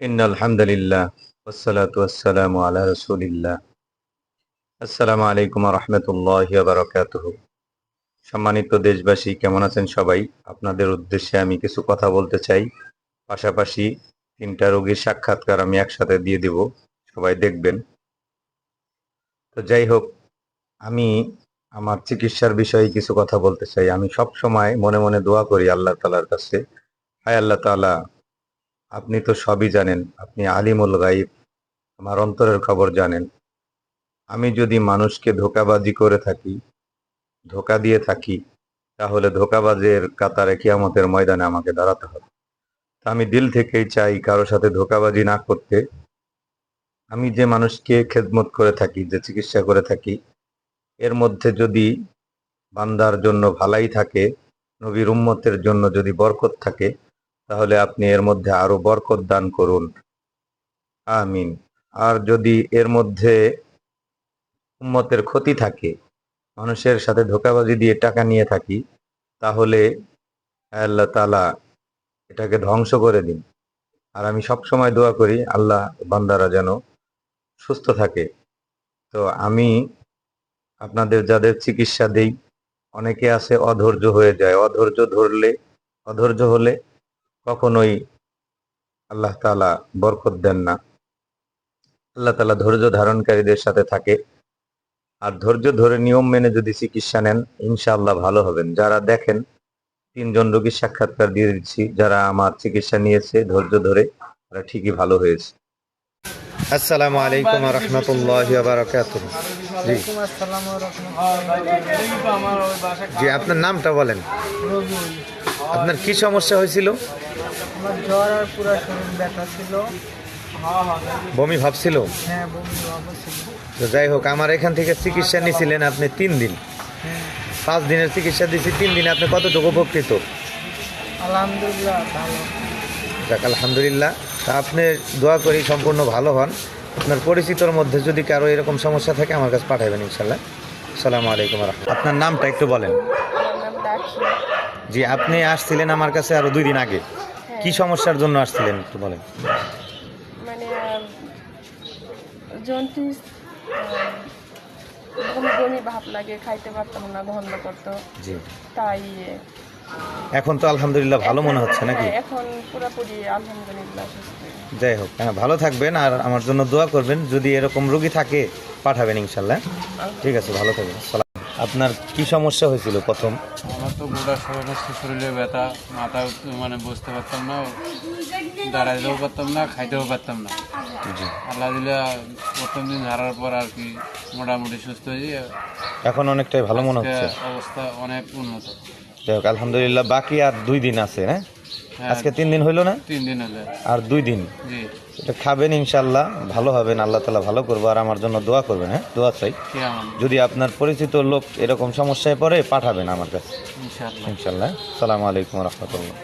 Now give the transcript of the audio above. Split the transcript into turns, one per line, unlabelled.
ইন্নাল হামদুলিল্লাহ ওয়াসসালাতু ওয়াসসালামু আলা রাসূলিল্লাহ। আসসালামু আলাইকুম ওয়া রাহমাতুল্লাহি ওয়া বারাকাতুহু। সম্মানিত দেশবাসী, কেমন আছেন সবাই? আপনাদের উদ্দেশ্যে আমি কিছু কথা বলতে চাই। পাশাপাশি ৩টা রোগীর সাক্ষাৎকার আমি একসাথে দিয়ে দিব, সবাই দেখবেন। তো যাই হোক, আমি আমার চিকিৎসার বিষয়ে কিছু কথা বলতে চাই। আমি সব সময় মনে মনে দোয়া করি আল্লাহ তাআলার কাছে, হায় আল্লাহ তাআলা, আপনি তো সবই জানেন, আপনি আলিমুল গায়ব, আমার অন্তরের খবর জানেন। আমি যদি মানুষকে ধোঁকাবাজি করে থাকি, ধোঁকা দিয়ে থাকি, তাহলে ধোঁকাবাজের কাতারে কিয়ামতের ময়দানে আমাকে দাঁড়াতে হবে। তা আমি দিল থেকেই চাই কারো সাথে ধোঁকাবাজি না করতে। আমি যে মানুষকে খেদমত করে থাকি, যে চিকিৎসা করে থাকি, এর মধ্যে যদি বান্দার জন্য ভালাই থাকে, নবীর উম্মতের জন্য যদি বরকত থাকে, তাহলে আপনি এর মধ্যে আরো বরকত দান করুন, আমিন। আর যদি এর মধ্যে উম্মতের ক্ষতি থাকে, মানুষের সাথে ধোঁকাবাজি দিয়ে টাকা নিয়ে থাকি, তাহলে আল্লাহ তাআলা এটাকে ধ্বংস করে দিন। আর আমি সব সময় দোয়া করি আল্লাহ বান্দারা যেন সুস্থ থাকে। তো আমি আপনাদের যাদের চিকিৎসা দেই, অনেকে আছে অধৈর্য হয়ে যায়। অধৈর্য হলে কখনোই আল্লাহ তাআলা বরকত দেন না। আল্লাহ তাআলা ধৈর্য ধারণকারীদের সাথে থাকে। আর ধৈর্য ধরে নিয়ম মেনে যদি চিকিৎসা নেন, ইনশাআল্লাহ ভালো হবেন। যারা দেখেন, ৩ জন রোগীর সাক্ষাৎকার দিয়ে দিচ্ছি, যারা আমার চিকিৎসা নিয়েছে ধৈর্য ধরে, তারা ঠিকই ভালো হয়েছে। আসসালামু আলাইকুম ওয়া রাহমাতুল্লাহি ওয়া বারাকাতুহু। জি
ওয়ালাইকুম আসসালাম ওয়া রাহমাতুল্লাহি।
জি, আপনার নামটা বলেন।
রবিউল।
আপনার কি সমস্যা হয়েছিল?
আমার জ্বর আর পুরো শরীর ব্যথা ছিল।
বমি ভাবছিল?
হ্যাঁ, বমি ভাব ছিল।
তো যাই হোক, আমার এখান থেকে চিকিৎসা নিয়েছিলেন আপনি 3 দিন।
হ্যাঁ,
5 দিনের চিকিৎসা দিয়েছি, 3 দিনে আপনি কতটুকু উপকৃত?
আলহামদুলিল্লাহ ভালো।
যাক আলহামদুলিল্লাহ। তা আপনি দোয়া করি সম্পূর্ণ ভালো হন। আপনার পরিচিতর মধ্যে যদি কারো এরকম সমস্যা থাকে আমার কাছে পাঠাবেন ইনশাল্লাহ। আসসালামু আলাইকুম ওয়া রাহমাতুল্লাহ। আপনার নামটা একটু বলেন।
আমার নাম দাক্ষী।
জি, আপনি আসছিলেন আমার কাছে আরো 2 দিন আগে। কি সমস্যার জন্য আসছিলেন একটু বলেন।
মানে জন্ডিস, বমি বমি ভাব লাগে, খাইতে পারতাম না, গন্ধ করতো,
জি,
তাই
এখন তো আলহামদুলিল্লাহ ভালো মনে হচ্ছে নাকি?
হ্যাঁ, এখন পুরোপুরি আলহামদুলিল্লাহ সুস্থ।
যাই হোক, হ্যাঁ, ভালো থাকবেন আর আমার জন্য দোয়া করবেন। যদি এরকম রোগী থাকে পাঠাবেন ইনশাল্লাহ। ঠিক আছে, ভালো থাকবেন। সালাম। আপনার কি সমস্যা হয়েছিল প্রথম?
আমার তো গোটা শরীরে ব্যথা, মাথা মানে বসতে পারতাম না, দাঁড়াইতেও পারতাম না, খাইতেও পারতাম না।
জি,
আল্লাহ দিলে প্রথম দিন ঝাড়ার পর আর কি মোটামুটি সুস্থ হয়েছি।
এখন অনেকটাই ভালো মনে
আজকে
হচ্ছে।
অবস্থা অনেক উন্নত।
যাই হোক আলহামদুলিল্লাহ। বাকি আর 2 দিন আছে, হ্যাঁ?
হ্যাঁ,
আজকে 3 দিন হইলো না?
3 দিন হলে।
আর 2 দিন
জি,
এটা খাবেন ইনশাল্লাহ, ভালো হবেন। আল্লাহ তাআলা ভালো করবো। আর আমার জন্য দোয়া করবেন, হ্যাঁ? দোয়া চাই।
কেমন?
যদি আপনার পরিচিত লোক এরকম সমস্যায় পড়ে পাঠাবেন আমার কাছে
ইনশাআল্লাহ।
ইনশাল্লাহ। আসসালামু আলাইকুম ওয়া রাহমাতুল্লাহ।